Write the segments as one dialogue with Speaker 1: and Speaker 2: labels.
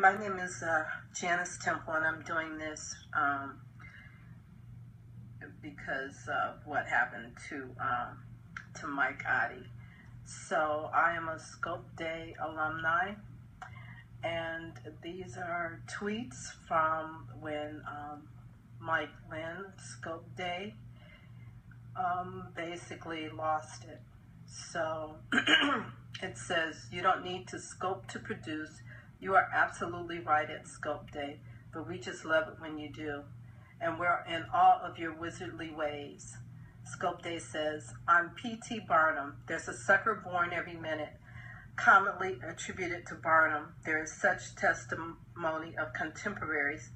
Speaker 1: My name is Janice Temple, and I'm doing this because of what happened to Mike Oddie. So I am a Scope Day alumni, and these are tweets from when Mike Lynn, Scope Day, basically lost it. So it says, "You don't need to scope to produce. You are absolutely right at Scope Day, but we just love it when you do. And we're in awe of your wizardly ways." Scope Day says, "I'm P.T. Barnum. There's a sucker born every minute." Commonly attributed to Barnum, there is such testimony of contemporaries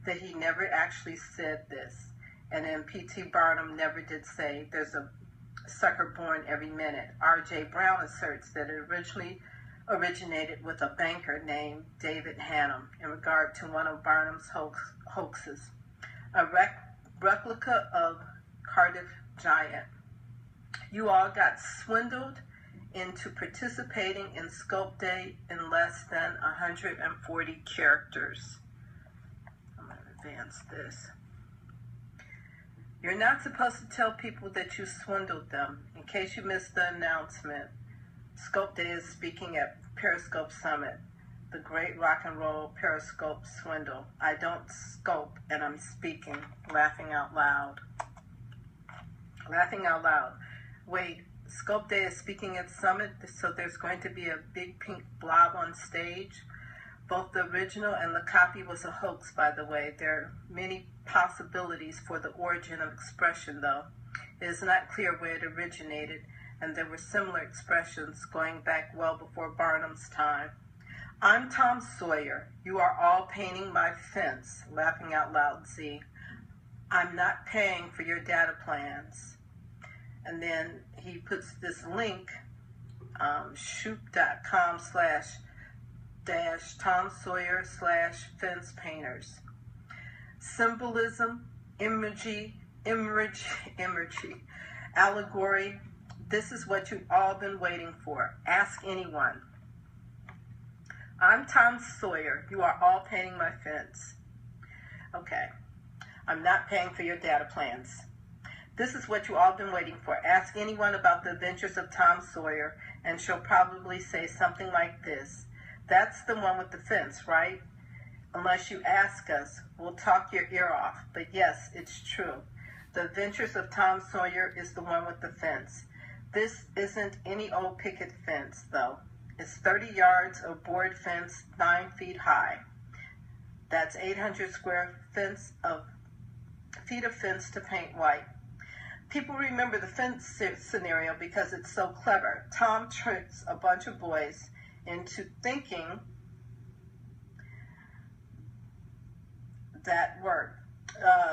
Speaker 1: that he never actually said this. And then P.T. Barnum never did say, "There's a sucker born every minute." R.J. Brown asserts that it originally originated with a banker named David Hannum in regard to one of Barnum's hoaxes, a replica of Cardiff Giant. "You all got swindled into participating in Scope Day in less than 140 characters. I'm going to advance this. "You're not supposed to tell people that you swindled them. In case you missed the announcement, Scope Day is speaking at Periscope Summit, the great rock and roll Periscope swindle. I don't scope, and I'm speaking." Laughing out loud. Laughing out loud. Wait, Scope Day is speaking at Summit, so there's going to be a big pink blob on stage? Both the original and the copy was a hoax, by the way. There are many possibilities for the origin of expression, though. It is not clear where it originated, and there were similar expressions going back well before Barnum's time. "I'm Tom Sawyer. You are all painting my fence." Laughing out loud, Z. "I'm not paying for your data plans." And then he puts this link, shoop.com/Tom Sawyer/fence painters. Symbolism, imagery, allegory. This is what you've all been waiting for. Ask anyone. "I'm Tom Sawyer. You are all painting my fence." Okay. "I'm not paying for your data plans. This is what you all been waiting for. Ask anyone about the adventures of Tom Sawyer, and she'll probably say something like this. That's the one with the fence, right? Unless you ask us, we'll talk your ear off. But yes, it's true. The adventures of Tom Sawyer is the one with the fence. This isn't any old picket fence, though. It's 30 yards of board fence, 9 feet high. That's 800 square feet of fence to paint white. People remember the fence scenario because it's so clever. Tom tricks a bunch of boys into thinking that worked.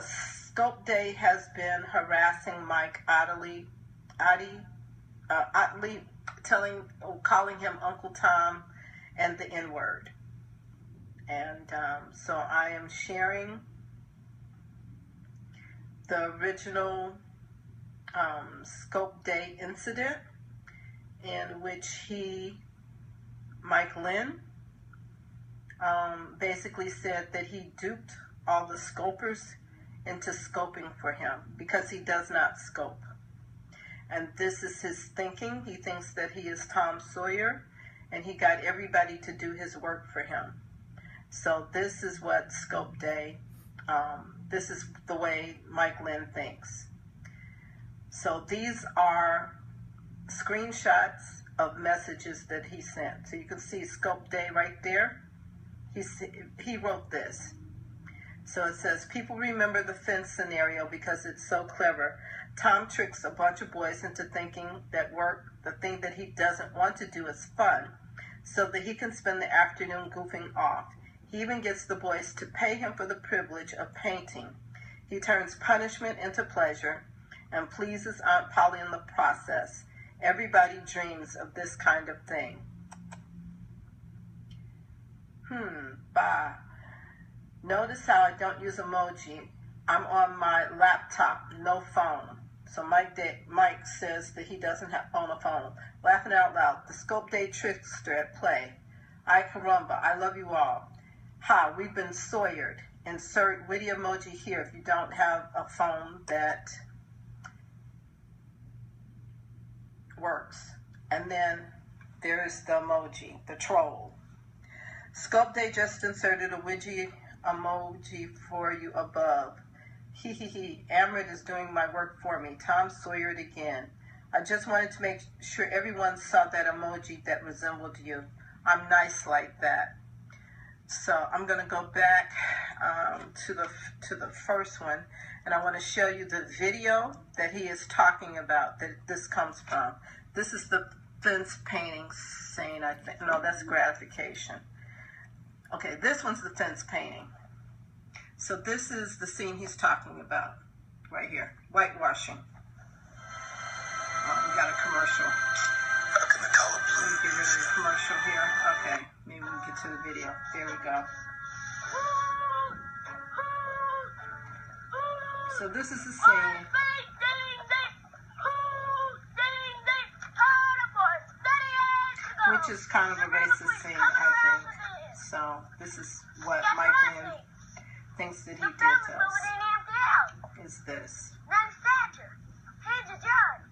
Speaker 1: Scope Day has been harassing Mike Oddie, calling him Uncle Tom and the N-word. And so I am sharing the original Scope Day incident in which Mike Lynn, basically said that he duped all the scopers into scoping for him because he does not scope. And this is his thinking. He thinks that he is Tom Sawyer, and he got everybody to do his work for him. So this is what Scope Day, this is the way Mike Lynn thinks. So these are screenshots of messages that he sent. So you can see Scope Day right there. He wrote this. So it says, "People remember the fence scenario because it's so clever. Tom tricks a bunch of boys into thinking that the thing that he doesn't want to do is fun, so that he can spend the afternoon goofing off. He even gets the boys to pay him for the privilege of painting. He turns punishment into pleasure and pleases Aunt Polly in the process. Everybody dreams of this kind of thing." Notice how I don't use emoji. I'm on my laptop, no phone. So Mike says that he doesn't own a phone. Laughing out loud. The Scope Day trickster at play. Ay caramba, I love you all. Hi, we've been Sawyered. Insert witty emoji here if you don't have a phone that works. And then there's the emoji, the troll. Sculpt Day just inserted a widget emoji for you above. Hee hee hee. Amrit is doing my work for me. Tom Sawyered again. I just wanted to make sure everyone saw that emoji that resembled you. I'm nice like that. So I'm going to go back to the first one, and I want to show you the video that he is talking about that this comes from. This is the fence painting scene, I think. No, that's gratification. Okay, this one's the fence painting. So this is the scene he's talking about right here, whitewashing. We got a commercial.
Speaker 2: How can the color blue
Speaker 1: Let me get rid of the commercial here. Okay, maybe we can get to the video. There we go. So this is the scene. Which is kind of a racist scene, I think. So this is what Mike Lynn thinks that he did to us. Is this.
Speaker 3: Name's Thatcher. He's a judge.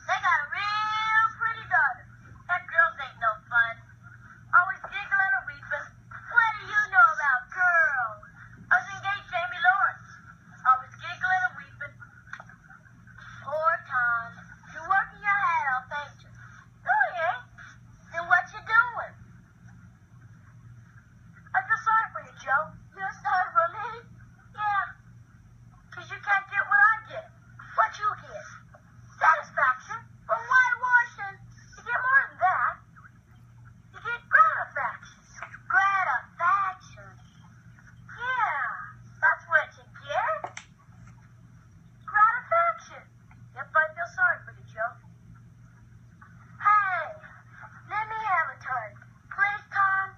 Speaker 3: They got a real pretty daughter. That girls ain't no fun. Always giggling or weeping. What do you know about girls? I was engaged to Amy Lawrence. Always giggling and weeping. Poor Tom. You're working your head off, ain't you? No, he ain't. Then what you doing? I feel sorry for you, Joe. You're sorry for me? Yeah. 'Cause you can't get what I get. What you get? Satisfaction from whitewashing. You get more than that. You get gratification. Gratification. Yeah, that's what you get. Gratification. Yep, I feel sorry for you, Joe. Hey, let me have a turn. Please, Tom.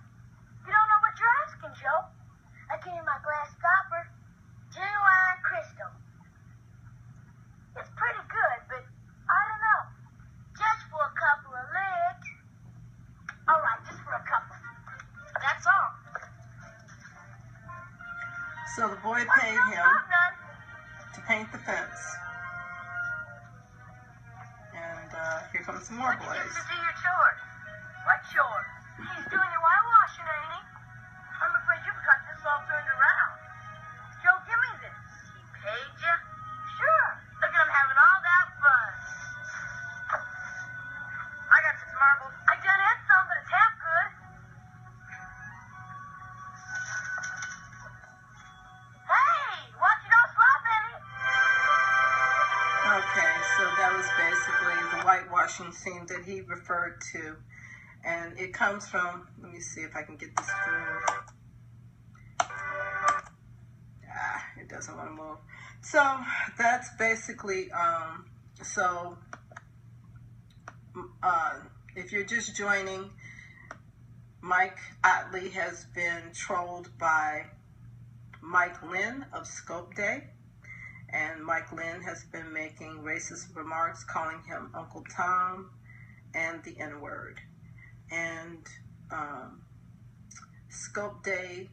Speaker 3: You don't know what you're asking, Joe. I give you my glass stopper. Genuine crystal. It's pretty good, but I don't know. Just for a couple of licks. All right, just for a couple. That's all.
Speaker 1: So the boy paid
Speaker 3: No,
Speaker 1: him
Speaker 3: not none.
Speaker 1: to paint the fence. And here come some more
Speaker 3: When you get
Speaker 1: boys.
Speaker 3: to do your chores. What chores? He's doing your whitewashing, ain't he? I'm afraid you've got this all turned around. Joe, give me this. He paid you? Sure. Look at him having all that fun. I got this marbles. I done had some, but it's half good. Hey, watch you don't slap any.
Speaker 1: Okay, so that was basically the whitewashing scene that he referred to. And it comes from, let me see if I can get this to move. It doesn't want to move. So that's basically, if you're just joining, Mike Otley has been trolled by Mike Lynn of Scope Day. And Mike Lynn has been making racist remarks, calling him Uncle Tom and the N-word. And Scope Day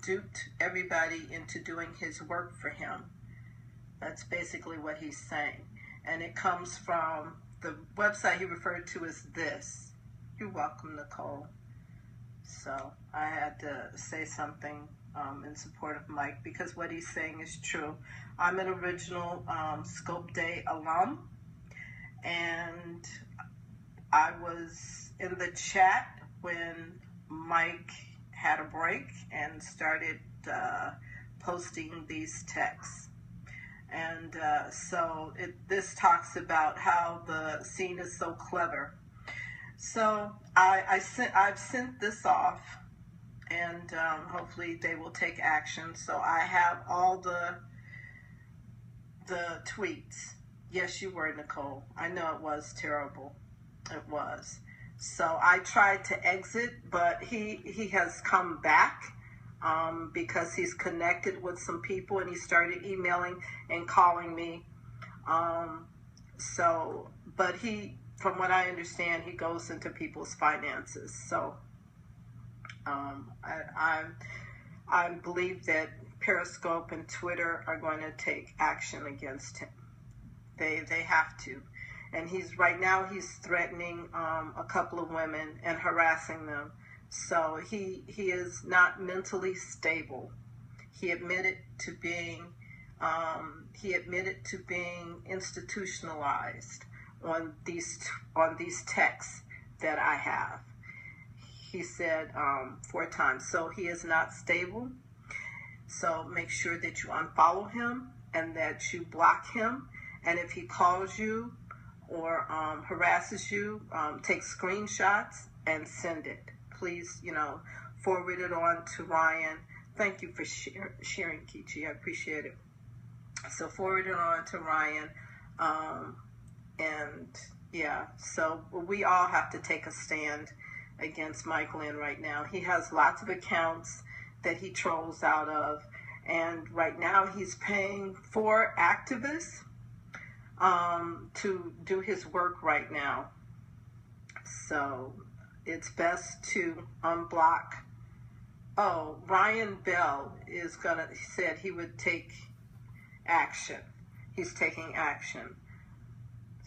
Speaker 1: duped everybody into doing his work for him. That's basically what he's saying. And it comes from the website he referred to as this. You're welcome, Nicole. So I had to say something in support of Mike because what he's saying is true. I'm an original Scope Day alum, and I was in the chat when Mike had a break and started posting these texts. And so this talks about how the scene is so clever. So I've sent this off, and hopefully they will take action. So I have all the tweets. Yes, you were, Nicole. I know it was terrible. It was. So I tried to exit, but he has come back because he's connected with some people, and he started emailing and calling me. But he, from what I understand, he goes into people's finances. So I believe that Periscope and Twitter are going to take action against him. They have to. And right now he's threatening a couple of women and harassing them. So he is not mentally stable. He admitted to being institutionalized on these texts that I have. He said 4 times. So he is not stable. So make sure that you unfollow him and that you block him. And if he calls you or harasses you, take screenshots and send it. Please, forward it on to Ryan. Thank you for sharing, Kichi. I appreciate it. So forward it on to Ryan. So we all have to take a stand against Mike Lynn right now. He has lots of accounts that he trolls out of. And right now he's paying 4 activists to do his work right now. So it's best to unblock. Oh, Ryan Bell he said he would take action. He's taking action.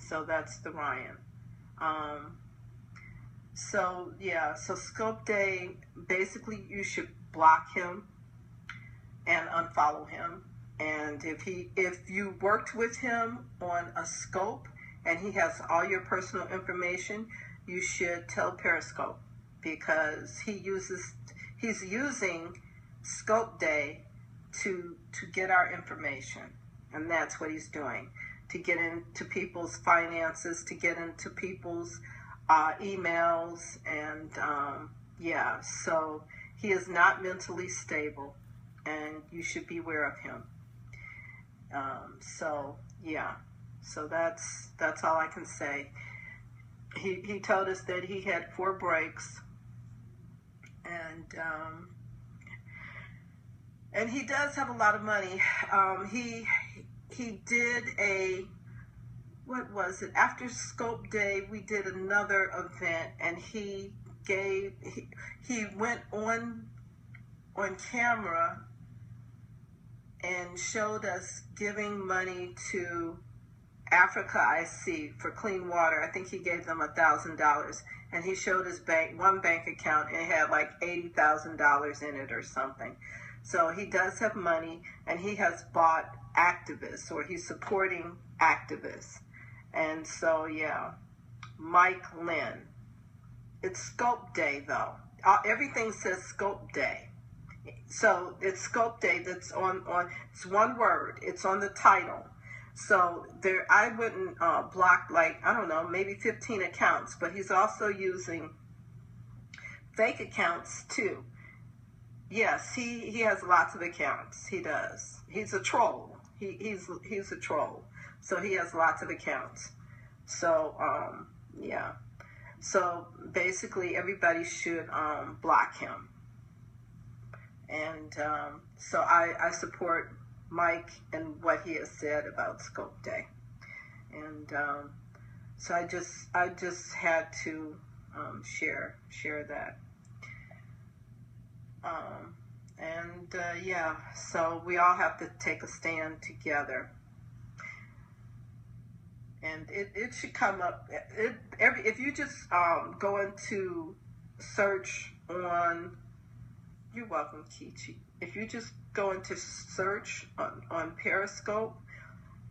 Speaker 1: So that's the Ryan. So Scope Day, basically you should block him and unfollow him. And if you worked with him on a scope and he has all your personal information, you should tell Periscope, because he's using Scope Day to get our information. And that's what he's doing, to get into people's finances, to get into people's emails. And so he is not mentally stable, and you should be aware of him. So that's all I can say. He told us that he had 4 breaks, and he does have a lot of money. He did what was it? After Scope Day, we did another event, and he went on camera and showed us giving money to Africa IC for clean water. I think he gave them $1,000, and he showed his one bank account, and it had like $80,000 in it or something. So he does have money, and he has bought activists, or he's supporting activists. And so Mike Lynn. It's Scope Day though. Everything says Scope Day. So it's Scope Day. That's on it's one word. It's on the title. So I wouldn't block, maybe 15 accounts, but he's also using fake accounts too. Yes, he has lots of accounts. He does. He's a troll. He's a troll. So he has lots of accounts. So So basically everybody should block him. And so I support Mike and what he has said about Scope Day. And so I just had to share that. So we all have to take a stand together. And it should come up. If you just go into search on, you're welcome, Kichi. If you just go into search on Periscope,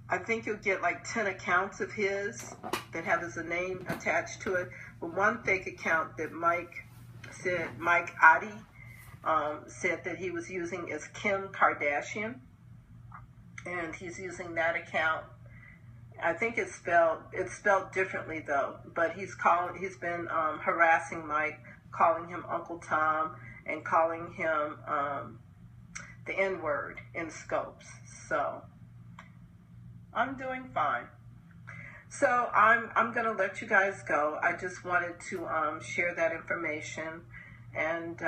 Speaker 1: I think you'll get like 10 accounts of his that have his name attached to it. But one fake account that Mike Adi said that he was using is Kim Kardashian, and he's using that account. I think it's spelled differently though, but he's been harassing Mike, calling him Uncle Tom and calling him the N-word in Scopes. So I'm doing fine. So I'm gonna let you guys go. I just wanted to share that information, and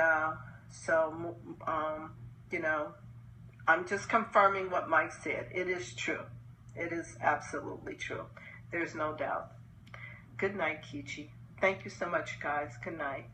Speaker 1: I'm just confirming what Mike said. It is true. It is absolutely true. There's no doubt. Good night, Kichi. Thank you so much, guys. Good night.